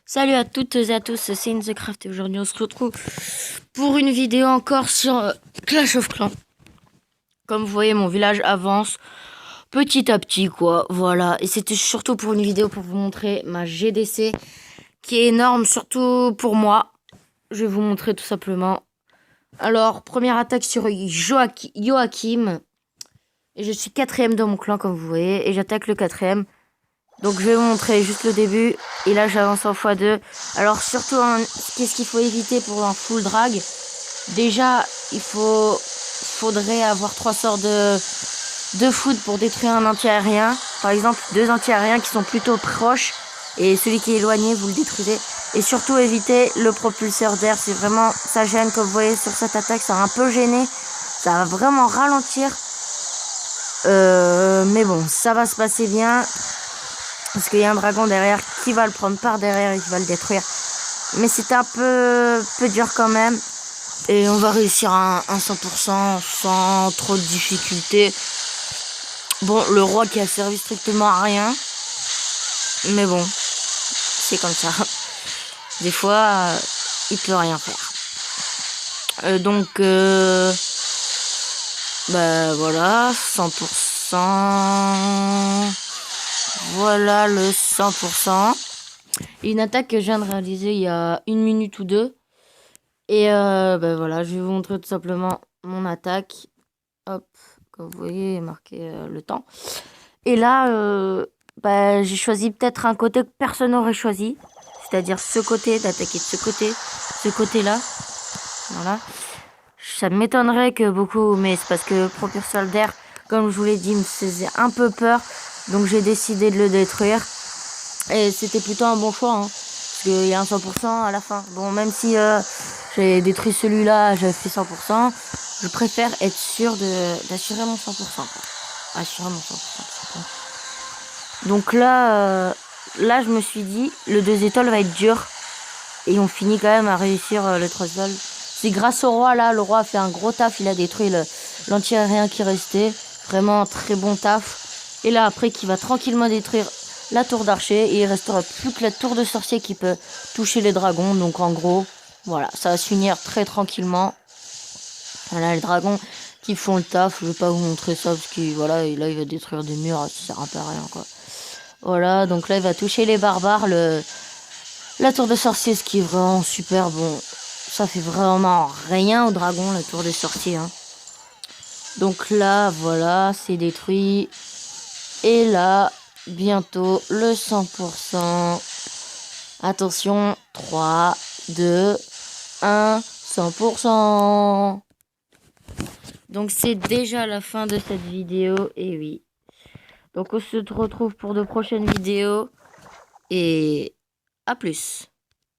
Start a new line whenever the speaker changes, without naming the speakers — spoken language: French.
Salut à toutes et à tous, c'est InTheCraft et aujourd'hui on se retrouve pour une vidéo encore sur Clash of Clans. Comme vous voyez, mon village avance petit à petit, quoi. Voilà, et c'était surtout pour une vidéo pour vous montrer ma GDC qui est énorme, surtout pour moi. Je vais vous montrer tout simplement. Alors, première attaque sur Joachim. Et je suis quatrième dans mon clan, comme vous voyez, et j'attaque le quatrième. Donc je vais vous montrer juste le début. Et là j'avance en x2. Alors surtout, qu'est-ce qu'il faut éviter pour un full drag? Déjà, faudrait avoir 3 sorts de foot pour détruire un anti-aérien. Par exemple, 2 anti-aériens qui sont plutôt proches. Et celui qui est éloigné, vous le détruisez. Et surtout éviter le propulseur d'air. C'est vraiment, ça gêne, comme vous voyez sur cette attaque, ça va un peu gêner. Ça va vraiment ralentir. Mais bon, ça va se passer bien. Parce qu'il y a un dragon derrière qui va le prendre par derrière et qui va le détruire. Mais c'était un peu dur quand même. Et on va réussir un 100% sans trop de difficultés. Bon, le roi qui a servi strictement à rien. Mais bon, c'est comme ça. Des fois, il peut rien faire. Bah voilà, 100%. Voilà le 100%. Une attaque que je viens de réaliser il y a 1 minute ou 2. Et bah voilà, je vais vous montrer tout simplement mon attaque. Hop, comme vous voyez, il est marqué le temps. Et là, bah, j'ai choisi peut-être un côté que personne n'aurait choisi. C'est-à-dire ce côté, d'attaquer de ce côté-là. Voilà. Ça m'étonnerait que beaucoup, mais c'est parce que le propulseur d'air, comme je vous l'ai dit, me faisait un peu peur. Donc j'ai décidé de le détruire. Et c'était plutôt un bon choix, hein, parce qu'il y a un 100% à la fin. Bon, même si j'ai détruit celui-là, j'avais fait 100%, je préfère être sûr d'assurer mon 100%. Assurer mon 100%. Donc là, je me suis dit, le 2 étoiles va être dur. Et on finit quand même à réussir le 3 étoiles. C'est grâce au roi, là, le roi a fait un gros taf, il a détruit l'anti-aérien qui restait. Vraiment un très bon taf. Et là, après, qui va tranquillement détruire la tour d'archer. Et il restera plus que la tour de sorcier qui peut toucher les dragons. Donc en gros, voilà, ça va se finir très tranquillement. Voilà, les dragons qui font le taf. Je vais pas vous montrer ça parce que voilà, là, il va détruire des murs, ça sert un peu à rien, quoi. Voilà, donc là, il va toucher les barbares, la tour de sorcier, ce qui est vraiment super. Bon, ça fait vraiment rien au dragon, la tour des sorciers, hein. Donc là, voilà, c'est détruit. Et là, bientôt, le 100%. Attention, 3, 2, 1, 100%. Donc c'est déjà la fin de cette vidéo, et oui. Donc on se retrouve pour de prochaines vidéos, et à plus.